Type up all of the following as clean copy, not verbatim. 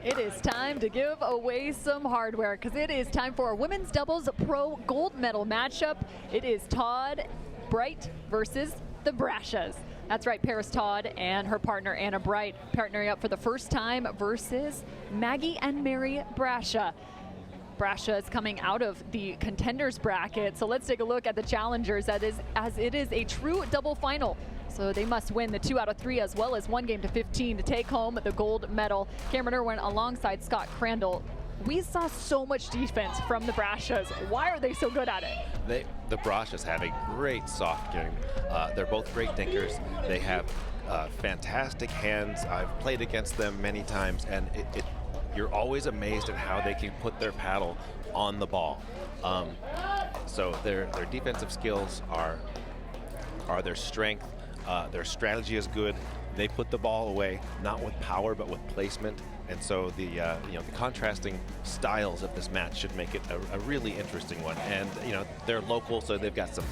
It is time to give away some hardware because it is time for our women's doubles pro gold medal matchup. It is Todd Bright versus the Brashas. That's right, Paris Todd and her partner Anna Bright partnering up for the first time versus Maggie and Mary Brasha. Brasha is coming out of the contenders bracket, so let's take a look at the challengers as it is a true double final. So they must win the 2 out of 3 as well as 1 game to 15 to take home the gold medal. Cameron Irwin alongside Scott Crandall. We saw so much defense from the Brashas. Why are they so good at it? The Brashas have a great soft game. They're both great dinkers. They have fantastic hands. I've played against them many times, and you're always amazed at how they can put their paddle on the ball. So their defensive skills are their strength. Their strategy is good. They put the ball away, not with power, but with placement. And so the contrasting styles of this match should make it a really interesting one. And they're local, so they've got some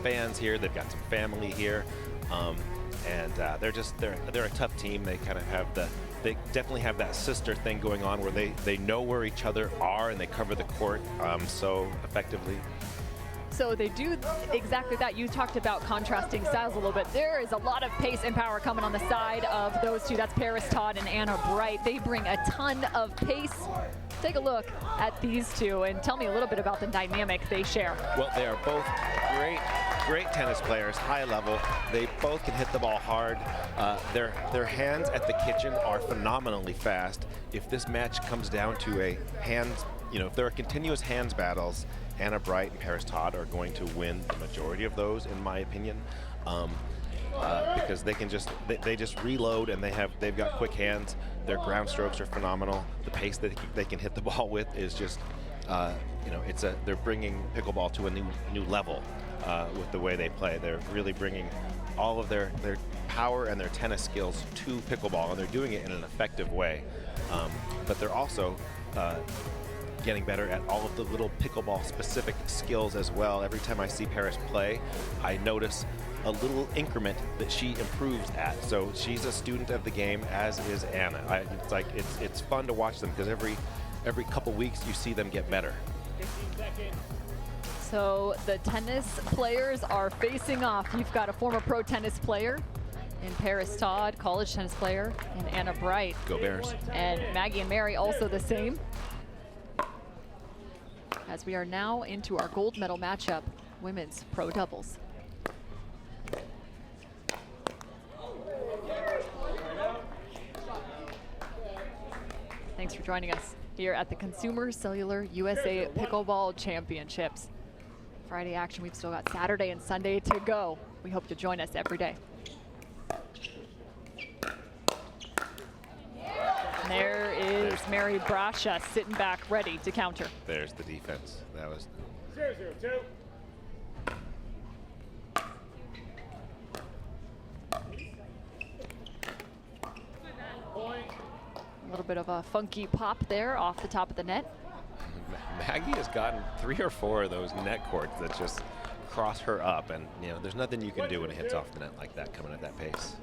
fans here, they've got some family here, and they're a tough team. They kind of have they definitely have that sister thing going on where they know where each other are and they cover the court so effectively. So they do exactly that. You talked about contrasting styles a little bit. There is a lot of pace and power coming on the side of those two. That's Paris Todd and Anna Bright. They bring a ton of pace. Take a look at these two and tell me a little bit about the dynamic they share. Well, they are both great tennis players, high level. They both can hit the ball hard. Their hands at the kitchen are phenomenally fast. If this match comes down to a hands, if there are continuous hands battles, Anna Bright and Paris Todd are going to win the majority of those, in my opinion, because they just reload and they've got quick hands. Their ground strokes are phenomenal. The pace that they can hit the ball with is just, they're bringing pickleball to a new level with the way they play. They're really bringing all of their power and their tennis skills to pickleball, and they're doing it in an effective way. But they're also getting better at all of the little pickleball specific skills as well. Every time I see Paris play, I notice a little increment that she improves at. So she's a student of the game, as is Anna. It's fun to watch them because every couple weeks you see them get better. 15 seconds. So the tennis players are facing off. You've got a former pro tennis player in Paris Todd, college tennis player, and Anna Bright. Go Bears. And Maggie and Mary also the same. As we are now into our gold medal matchup, women's pro doubles. Thanks for joining us here at the Consumer Cellular USA Pickleball Championships. Friday action, we've still got Saturday and Sunday to go. We hope to join us every day. There is Mary Brasha sitting back ready to counter. There's the defense. That was 0-0-2. Point. A little bit of a funky pop there off the top of the net. Maggie has gotten 3 or 4 of those net cords that just cross her up, and there's nothing you can do when it hits off the net like that coming at that pace.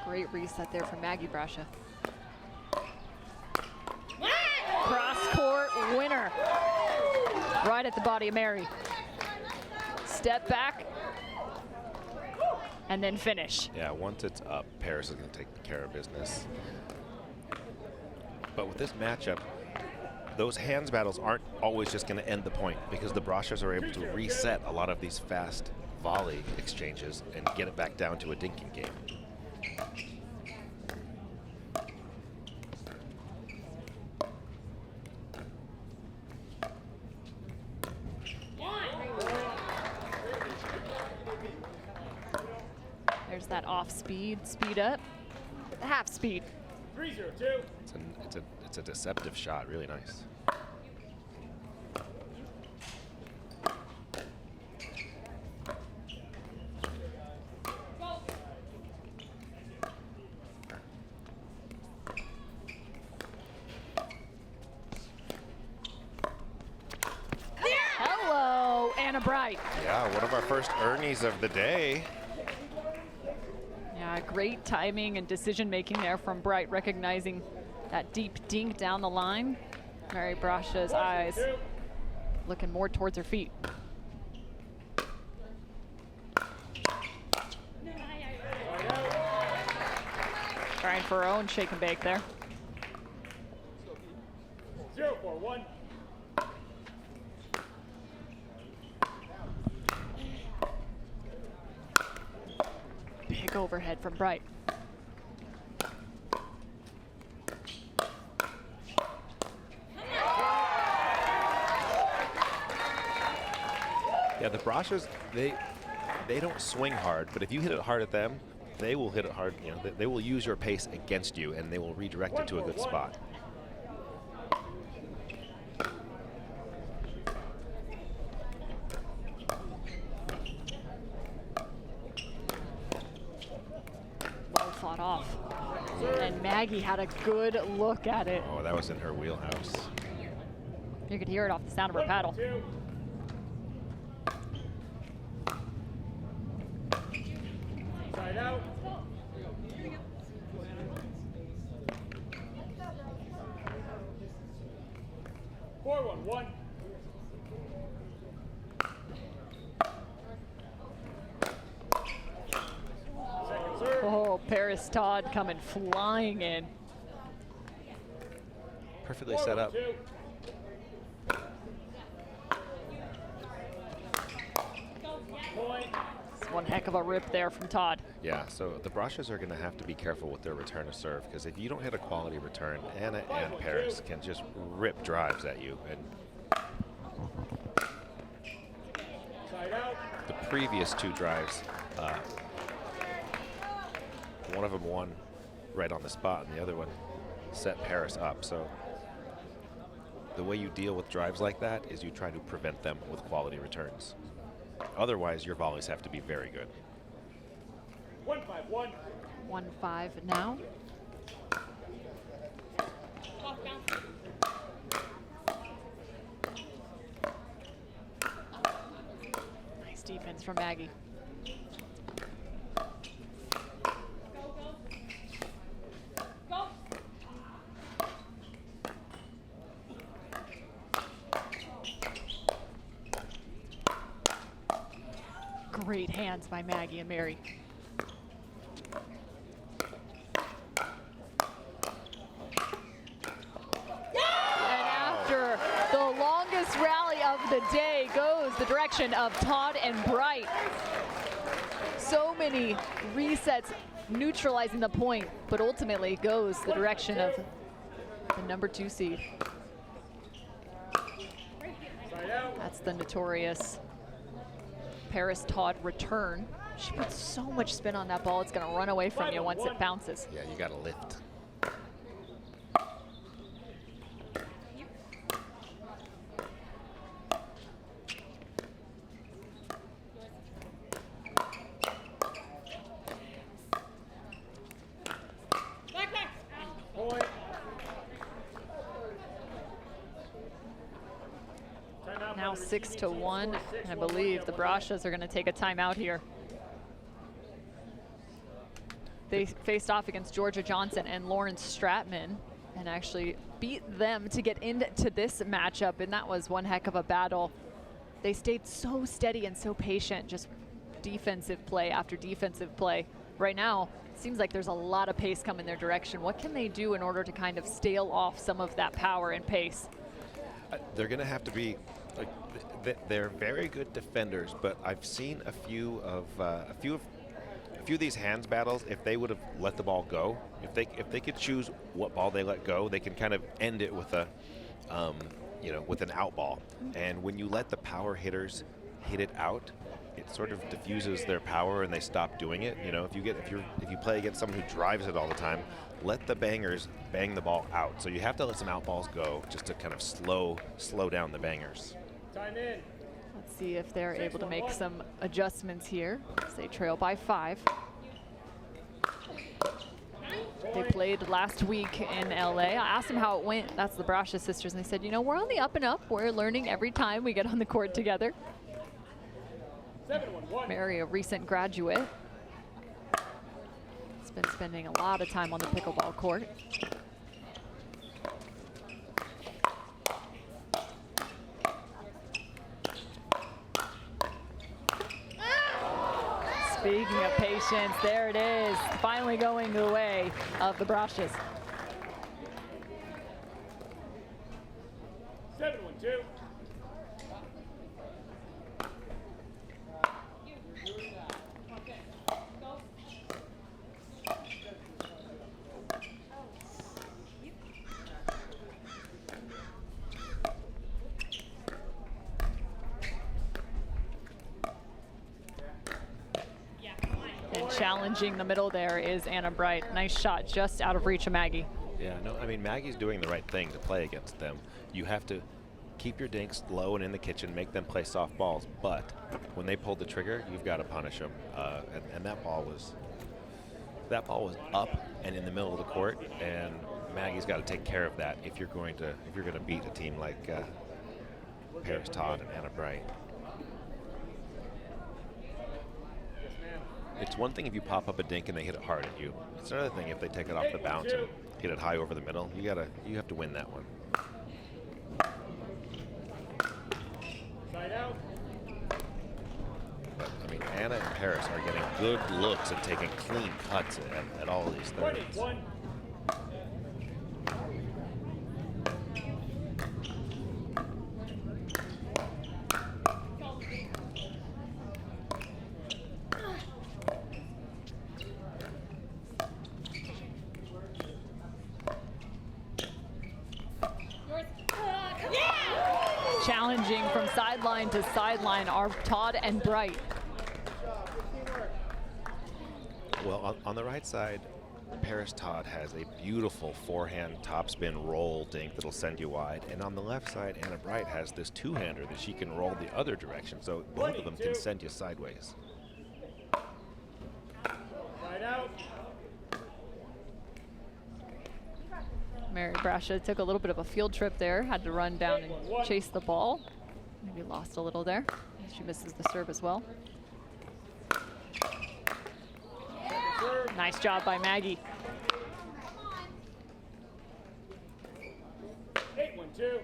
Great reset there from Maggie Brasha. Cross-court winner. Right at the body of Mary. Step back. And then finish. Yeah, once it's up, Paris is going to take care of business. But with this matchup, those hands battles aren't always just going to end the point because the Brashas are able to reset a lot of these fast volley exchanges and get it back down to a dinking game. There's that off speed, speed up, half speed. 3-0-2. It's a deceptive shot, really nice. Hannah Bright. Yeah, one of our first Ernies of the day. Yeah, great timing and decision making there from Bright, recognizing that deep dink down the line. Mary Brasha's eyes looking more towards her feet. Trying for her own shake and bake there. 0-4-1. Big overhead from Bright. Yeah, the Brashas, they don't swing hard, but if you hit it hard at them, they will hit it hard. You know, they will use your pace against you, and they will redirect it to a good spot. Well fought off. And Maggie had a good look at it. Oh, that was in her wheelhouse. You could hear it off the sound of her paddle. 2. Side out. Four, 1-1. Second serve. Oh, Paris Todd coming flying in. Perfectly set up. 4-1-2. Point. It's one heck of a rip there from Todd. Yeah, so the Brashas are going to have to be careful with their return to serve, because if you don't hit a quality return, Anna and Paris can just rip drives at you. And Side out. the previous two drives, one of them won right on the spot, and the other one set Paris up. So the way you deal with drives like that is you try to prevent them with quality returns. Otherwise, your volleys have to be very good. 1-5-1. 1-5 now. Nice defense from Maggie. Great hands by Maggie and Mary. And after the longest rally of the day goes the direction of Todd and Bright. So many resets neutralizing the point, but ultimately goes the direction of the number 2 seed. Side out. That's the notorious Paris Todd return. She puts so much spin on that ball, it's going to run away from you once it bounces. Yeah, you got to lift. Point. Timeout Now by the 6-1, receiving team, and I 6-1-1 believe the Yellow. Brashas are going to take a timeout here. They faced off against Georgia Johnson and Lauren Stratman and actually beat them to get into this matchup, and that was one heck of a battle. They stayed so steady and so patient, just defensive play after defensive play. Right now, it seems like there's a lot of pace coming their direction. What can they do in order to kind of stale off some of that power and pace? They're going to have to be, like, they're very good defenders, but I've seen a few of these hands battles. If they would have let the ball go, if they could choose what ball they let go, they can kind of end it with a, with an out ball. And when you let the power hitters hit it out, it sort of diffuses their power and they stop doing it. You know, if you play against someone who drives it all the time, let the bangers bang the ball out. So you have to let some out balls go just to kind of slow down the bangers. Time in. Let's see if they're able to make some adjustments here. They trail by 5. They played last week in LA. I asked them how it went. That's the Brasha sisters, and they said, you know, we're on the up and up. We're learning every time we get on the court together. 7-1-1. Mary, a recent graduate. Has been spending a lot of time on the pickleball court. Speaking of patience, there it is, finally going the way of the Brashes. 7-1-2. And challenging the middle there is Anna Bright. Nice shot just out of reach of Maggie. Yeah, no, I mean, Maggie's doing the right thing to play against them. You have to keep your dinks low and in the kitchen, make them play soft balls, but when they pull the trigger, you've got to punish them. And that ball was up and in the middle of the court, and Maggie's got to take care of that if you're going to beat a team like Paris Todd and Anna Bright. It's one thing if you pop up a dink and they hit it hard at you. It's another thing if they take it off the bounce and hit it high over the middle. You have to win that one. Side out. But, I mean, Anna and Paris are getting good looks and taking clean cuts at all these thirds. 20-1. Challenging from sideline to sideline are Todd and Bright. Well, on the right side, Paris Todd has a beautiful forehand topspin roll dink that'll send you wide. And on the left side, Anna Bright has this two-hander that she can roll the other direction. So both of them can send you sideways. Side out. Mary Brasha took a little bit of a field trip there, had to run down and chase the ball. Maybe lost a little there. She misses the serve as well. Nice job by Maggie. 8-1-2.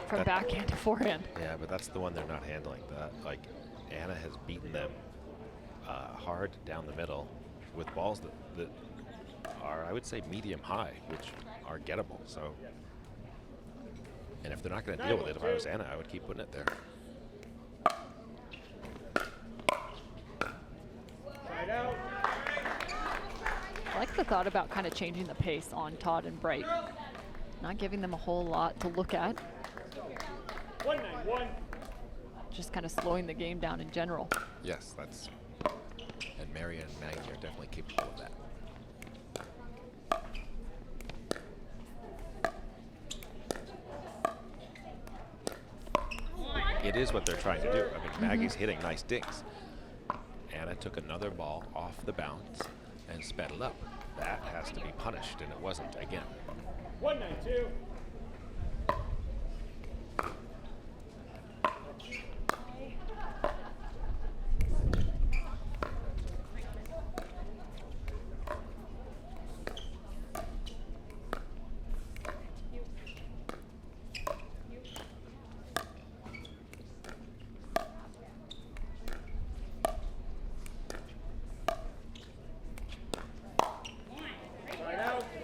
From backhand to forehand. Yeah, but that's the one they're not handling. Like, Anna has beaten them hard down the middle with balls that are, I would say, medium high, which are gettable. So, and if they're not going to deal with it, if I was Anna, I would keep putting it there. Side out. I like the thought about kind of changing the pace on Todd and Bright. Not giving them a whole lot to look at. 1-9-1. Just kind of slowing the game down in general. Yes, that's. And Mary and Maggie are definitely capable of that. It is what they're trying to do. I mean, Maggie's hitting nice dinks. Anna took another ball off the bounce and sped it up. That has to be punished, and it wasn't again. 1-9-2.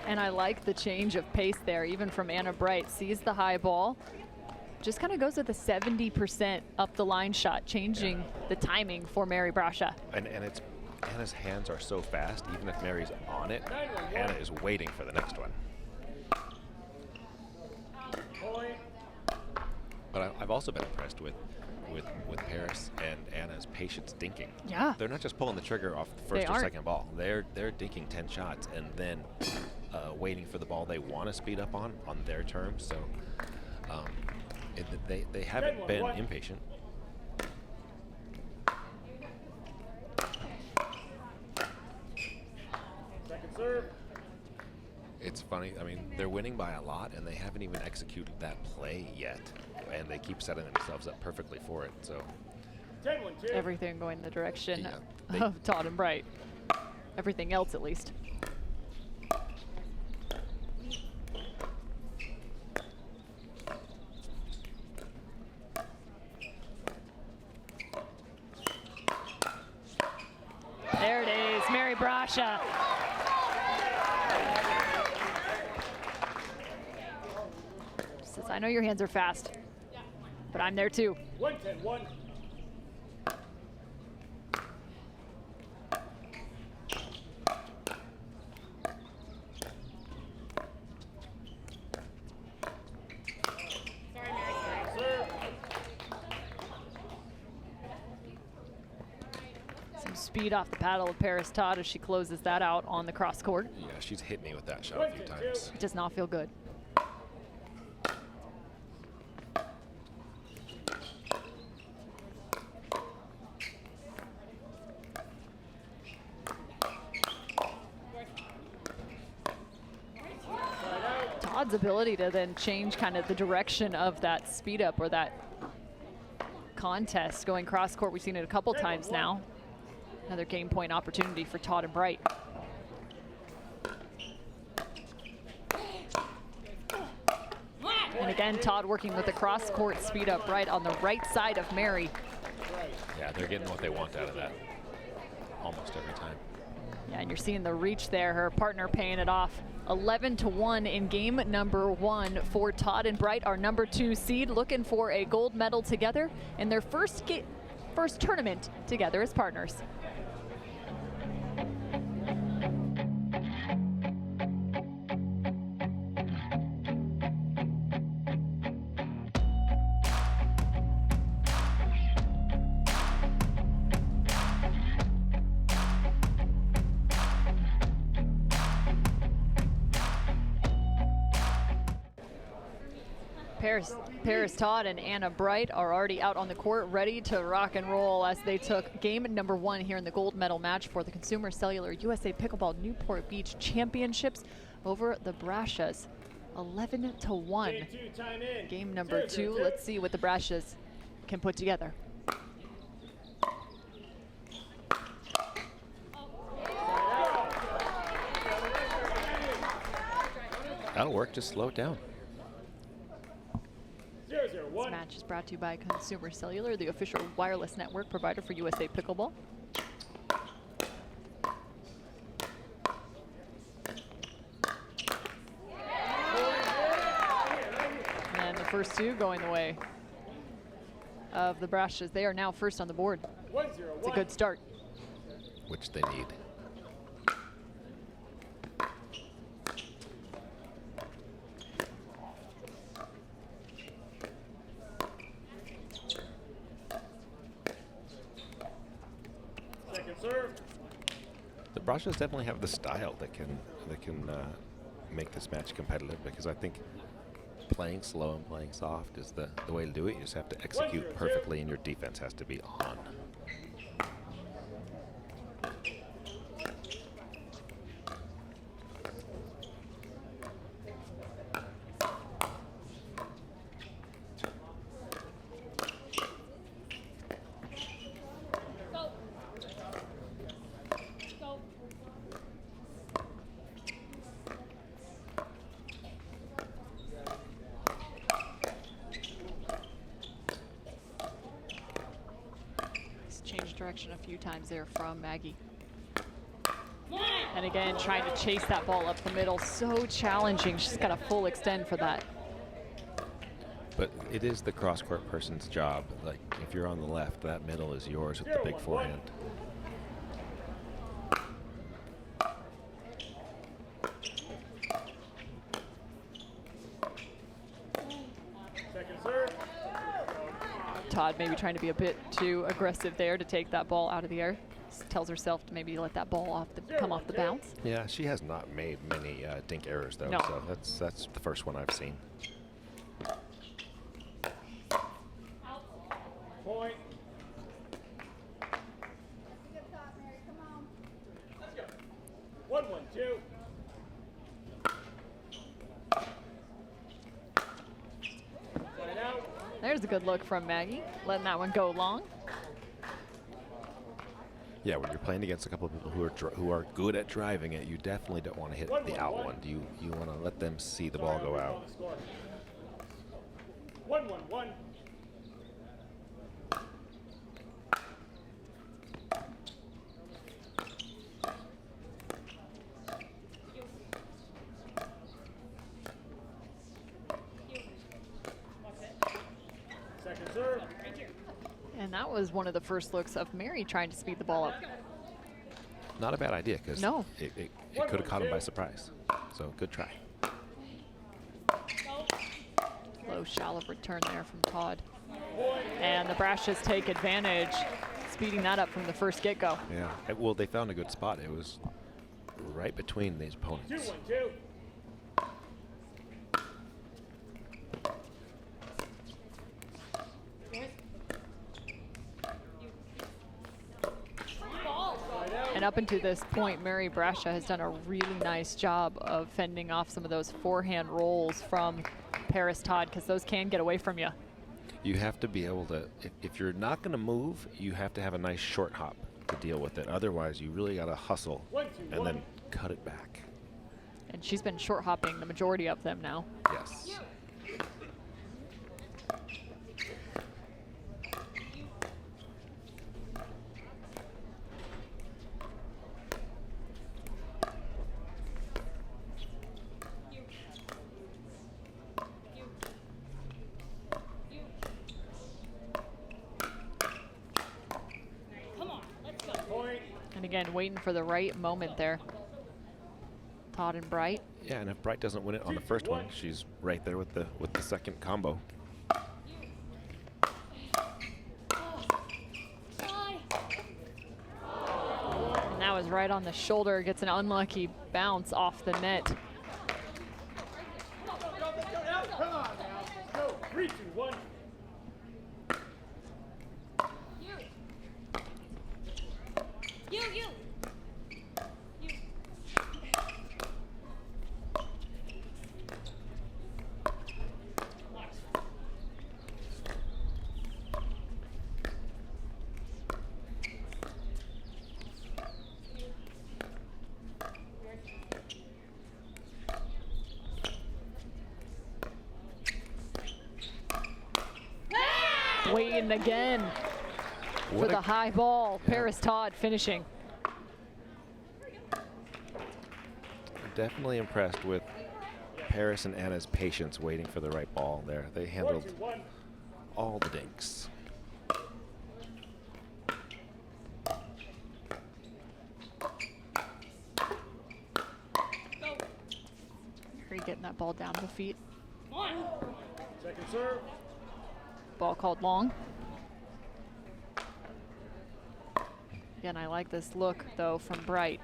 And I like the change of pace there, even from Anna Bright. Sees the high ball, just kind of goes with a 70% up the line shot, changing the timing for Mary Brasha. And it's Anna's hands are so fast, even if Mary's on it, Anna is waiting for the next one. Point. But I've also been impressed with Paris and Anna's patience dinking. Yeah. They're not just pulling the trigger off the first They or aren't. second ball. They're dinking 10 shots and then waiting for the ball they want to speed up on their terms. So they haven't been impatient. Second serve. It's funny. I mean, they're winning by a lot, and they haven't even executed that play yet, and they keep setting themselves up perfectly for it. So 10-1-2. Everything going in the direction Yeah, they- of Todd and Bright. Everything else, at least. There it is, Mary Brasha. Says, I know your hands are fast, but I'm there too. 1-10-1. Some speed off the paddle of Paris Todd as she closes that out on the cross court. yeah, she's hit me with that shot a few times. It does not feel good. Todd's ability to then change kind of the direction of that speed up or that contest going cross court. We've seen it a couple times now. Another game point opportunity for Todd and Bright. And again, Todd working with the cross court speed up right on the right side of Mary. Yeah, they're getting what they want out of that almost every time. Yeah, and you're seeing the reach there, her partner paying it off. 11-1 in game number 1 for Todd and Bright, our number 2 seed, looking for a gold medal together in their first tournament together as partners. Paris Todd and Anna Bright are already out on the court, ready to rock and roll as they took game number 1 here in the gold medal match for the Consumer Cellular USA Pickleball Newport Beach Championships over the Brashas. 11-1. Game number 2. Let's see what the Brashas can put together. That'll work. Just slow it down. This match is brought to you by Consumer Cellular, the official wireless network provider for USA Pickleball. And the first 2 going the way of the Brashas. They are now first on the board. It's a good start. Which they need. The Brashas definitely have the style that can make this match competitive, because I think playing slow and playing soft is the way to do it. You just have to execute perfectly, and your defense has to be on. Changed direction a few times there from Maggie. And again, trying to chase that ball up the middle. So challenging. She's got a full extend for that. But it is the cross-court person's job. Like, if you're on the left, that middle is yours with the big forehand. Todd maybe trying to be a bit too aggressive there to take that ball out of the air. Tells herself to maybe let that ball come off the bounce. Yeah, she has not made many dink errors though, no. So that's the first one I've seen. Point. Good thought, Mary. Come on. Let's go. 1-1-2. There's a good look from Maggie, letting that one go long. Yeah, when you're playing against a couple of people who are good at driving it, you definitely don't want to hit the out one. You want to let them see the ball go out. 1-1-1. Second serve. And that was one of the first looks of Mary trying to speed the ball up. Not a bad idea, because No. it could have caught him by surprise. So good try. Low, shallow return there from Todd. And the Brashes take advantage, speeding that up from the first get-go. Yeah. Well, they found a good spot. It was right between these opponents. 2-1-2. And up until this point, Mary Brasha has done a really nice job of fending off some of those forehand rolls from Paris Todd, because those can get away from you. You have to be able to, if you're not going to move, you have to have a nice short hop to deal with it. Otherwise, you really got to hustle and then cut it back. And she's been short hopping the majority of them now. Yes. And again, waiting for the right moment there. Todd and Bright. Yeah, and if Bright doesn't win it on the first one, she's right there with the second combo. And that was right on the shoulder. Gets an unlucky bounce off the net. Come on now. Go. 3-2-1. Waiting again for the high ball. Paris Todd finishing. Definitely impressed with Paris and Anna's patience waiting for the right ball there. They handled 4-2-1. all the dinks. Mary getting that ball down the feet. Second serve. Ball called long. Again, I like this look, though, from Bright.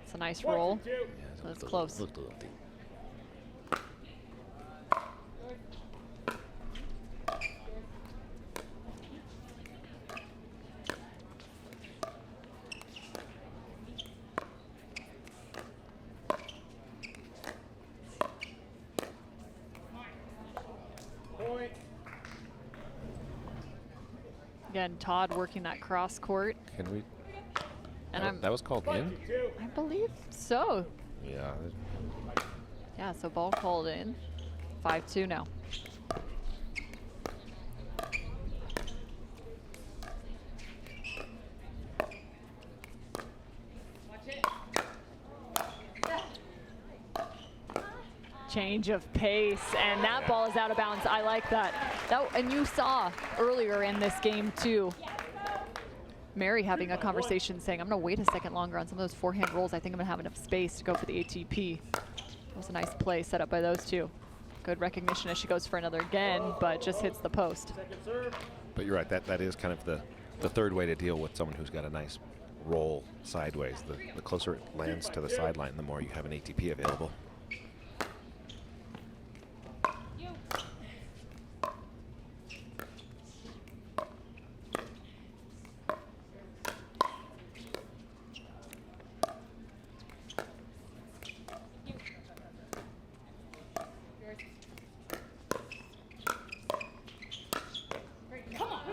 It's a nice roll. 1-2. So it's close. Looked a little deep. Point. Again, Todd working that cross court. Can we? And That was called in? 5-2. I believe so. Yeah. Yeah, so ball called in. 5-2 now. Change of pace, and that ball is out of bounds. I like that. And you saw earlier in this game too, Mary having a conversation saying, I'm gonna wait a second longer on some of those forehand rolls. I think I'm gonna have enough space to go for the ATP. That was a nice play set up by those two. Good recognition as she goes for another again, but just hits the post. Second serve. But you're right, that is kind of the third way to deal with someone who's got a nice roll sideways. The closer it lands to the sideline, the more you have an ATP available.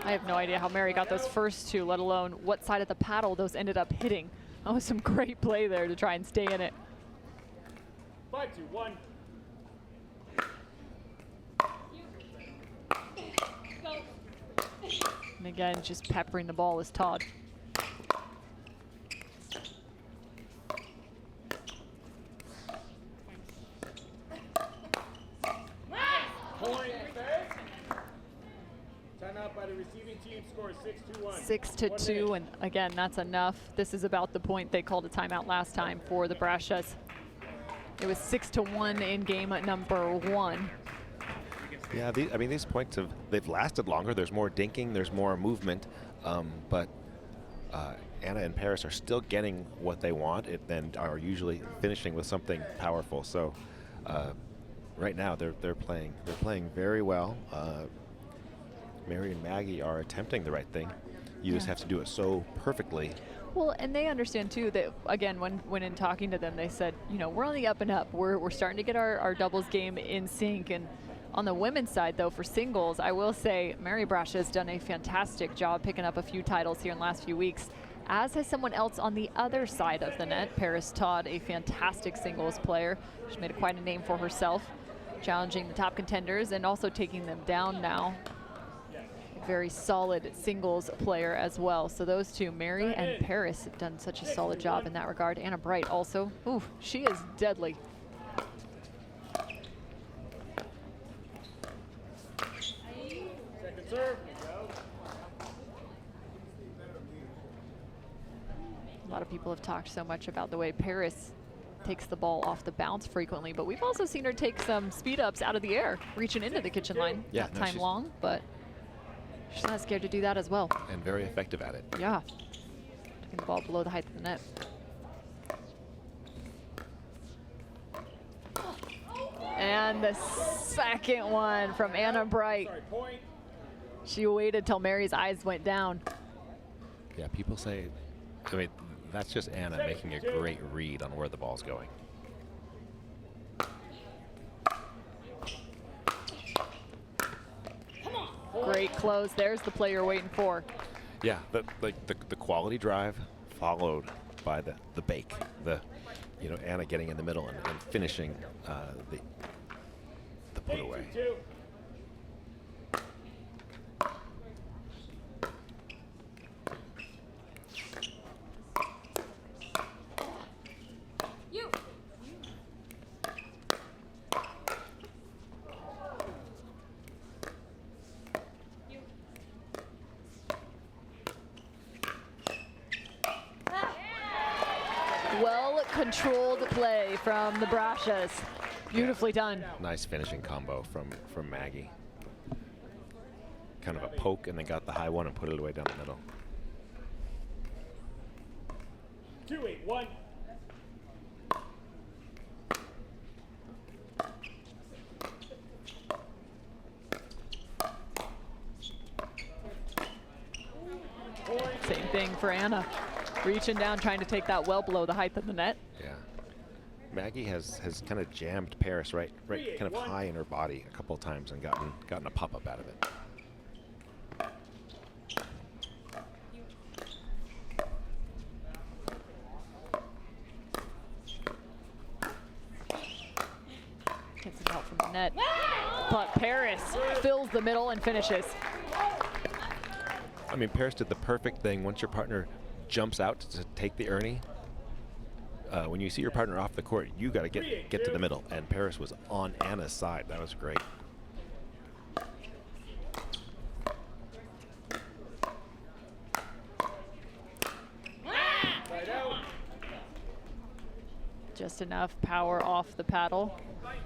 I have no idea how Mary got those first two, let alone what side of the paddle those ended up hitting. That was some great play there to try and stay in it. 5-2-1. And again, just peppering the ball is Todd. Point. Timeout by the receiving team. Score is 6-2-1. 6-2, and again, that's enough. This is about the point they called a timeout last time for the Brashas. It was 6-1 in game number 1. Yeah, I mean, these points they've lasted longer. There's more dinking, there's more movement, but Anna and Paris are still getting what they want and are usually finishing with something powerful. So right now they're playing very well. Mary and Maggie are attempting the right thing. You just have to do it so perfectly. Well, and they understand too that, again, when in talking to them, they said, you know, we're on the up and up. We're starting to get our doubles game in sync. And on the women's side, though, for singles, I will say Mary Brasha has done a fantastic job picking up a few titles here in the last few weeks, as has someone else on the other side of the net, Paris Todd, a fantastic singles player. She's made quite a name for herself, challenging the top contenders and also taking them down now. Very solid singles player as well. So those two, Mary and Paris, have done such a solid job in that regard. Anna Bright also. Ooh, she is deadly. Second serve. A lot of people have talked so much about the way Paris takes the ball off the bounce frequently, but we've also seen her take some speed ups out of the air, reaching into the kitchen line. Yeah, not time long, but she's not scared to do that as well. And very effective at it. Yeah. Taking the ball below the height of the net. And the second one from Anna Bright. Sorry, point. She waited till Mary's eyes went down. Yeah, people say, I mean, that's just Anna making a great read on where the ball's going. Great close. There's the play you're waiting for. Yeah, the quality drive followed by the bake. Anna getting in the middle and finishing the put away. 8-2-2. Well-controlled play from the Brashas. Beautifully done. Nice finishing combo from Maggie. Kind of a poke and then got the high one and put it away down the middle. 2-8-1. Same thing for Anna. Reaching down, trying to take that well below the height of the net. Yeah. Maggie has kind of jammed Paris right kind of high in her body a couple of times and gotten a pop-up out of it. Gets it out from the net. But Paris fills the middle and finishes. I mean, Paris did the perfect thing. Once your partner jumps out to take the Ernie, when you see your partner off the court, you got to get to the middle. And Paris was on Anna's side. That was great. Just enough power off the paddle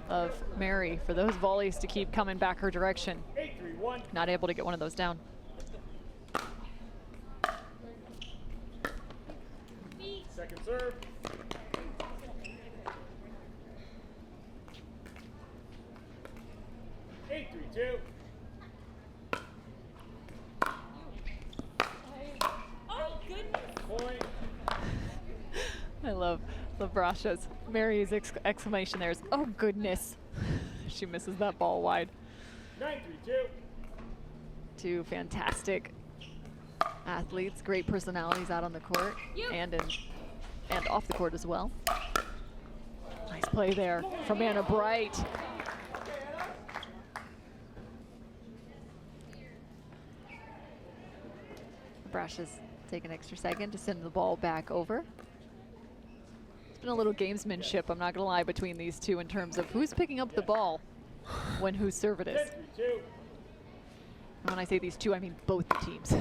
of Mary for those volleys to keep coming back her direction. 8-3-1. Not able to get one of those down. Second serve. Eight, 3-2. Oh, goodness. Point. I love Brasha's. Mary's exclamation there is, oh goodness. She misses that ball wide. 9-3-2. Two fantastic athletes, great personalities out on the court and off the court as well. Nice play there from Anna Bright. Brashes take an extra second to send the ball back over. It's been a little gamesmanship, I'm not gonna lie, between these two in terms of who's picking up the ball when whose serve it is. And when I say these two, I mean both the teams.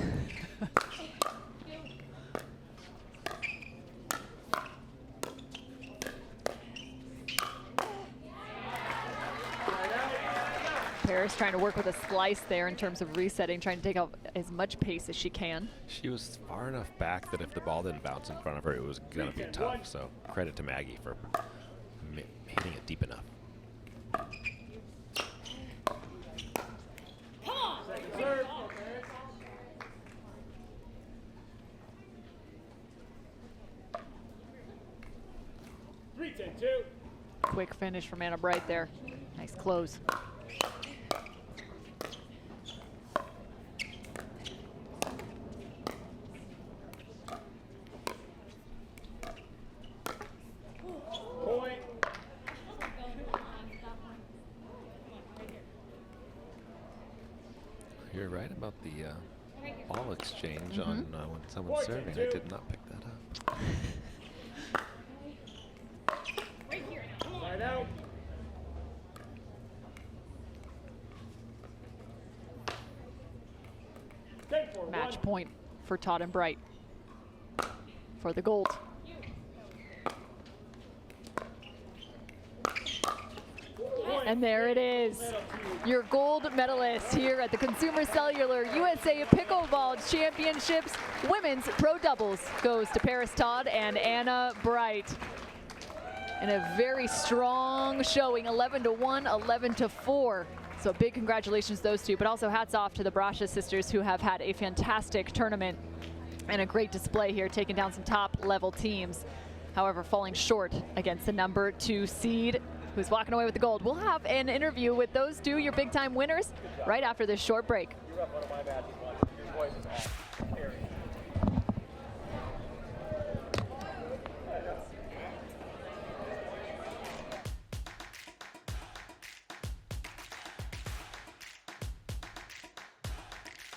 Paris trying to work with a slice there in terms of resetting, trying to take out as much pace as she can. She was far enough back that if the ball didn't bounce in front of her, it was going to be tough. So credit to Maggie for hitting it deep enough. Come on. Second serve. Three, 10-2. Quick finish from Anna Bright there. Nice close. Point. You're right about the ball exchange on when someone's serving. I did not pick that up. Side out. Match point for Todd and Bright for the gold. And there it is. Your gold medalist here at the Consumer Cellular USA Pickleball Championships. Women's Pro Doubles goes to Paris Todd and Anna Bright. And a very strong showing, 11-1, 11-4. So big congratulations to those two, but also hats off to the Brasha sisters who have had a fantastic tournament and a great display here, taking down some top level teams. However, falling short against the number 2 seed, who's walking away with the gold. We'll have an interview with those two, your big time winners, right after this short break.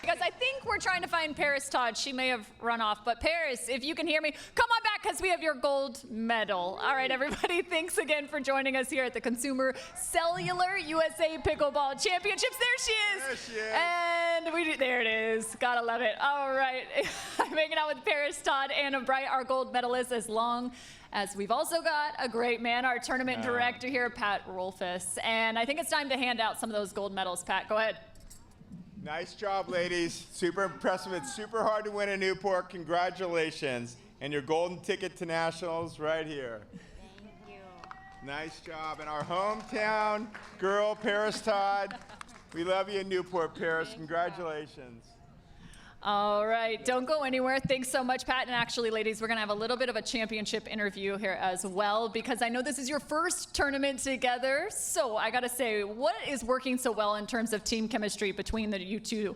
Because I think we're trying to find Paris Todd. She may have run off, but Paris, if you can hear me, come on back because we have your gold medal. All right, everybody, thanks again for joining us here at the Consumer Cellular USA Pickleball Championships. There she is. There she is. And there it is. Gotta love it. All right, I'm hanging out with Paris Todd, Anna Bright, our gold medalists, as long as we've also got a great man, our tournament director here, Pat Rolfus. And I think it's time to hand out some of those gold medals. Pat, go ahead. Nice job, ladies. Super impressive. It's super hard to win in Newport. Congratulations. And your golden ticket to nationals right here. Thank you. Nice job. And our hometown girl, Paris Todd. We love you in Newport, Paris. Congratulations. All right, don't go anywhere. Thanks so much, Pat. And actually, ladies, we're going to have a little bit of a championship interview here as well, because I know this is your first tournament together. So I got to say, what is working so well in terms of team chemistry between you two?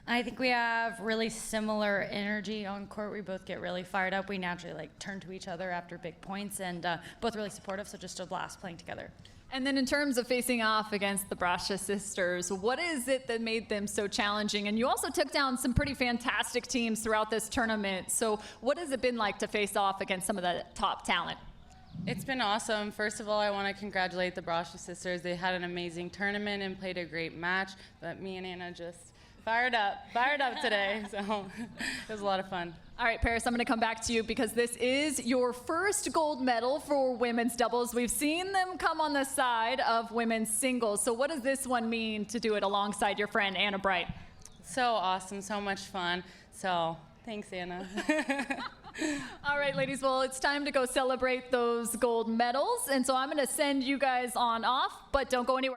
I think we have really similar energy on court. We both get really fired up. We naturally turn to each other after big points, and both really supportive, so just a blast playing together. And then in terms of facing off against the Brasha sisters, what is it that made them so challenging? And you also took down some pretty fantastic teams throughout this tournament. So what has it been like to face off against some of the top talent? It's been awesome. First of all, I want to congratulate the Brasha sisters. They had an amazing tournament and played a great match, but me and Anna just fired up today, so it was a lot of fun. All right, Paris, I'm going to come back to you because this is your first gold medal for women's doubles. We've seen them come on the side of women's singles. So what does this one mean to do it alongside your friend Anna Bright? So awesome, so much fun. So thanks, Anna. All right, ladies, well, it's time to go celebrate those gold medals. And so I'm going to send you guys on off, but don't go anywhere.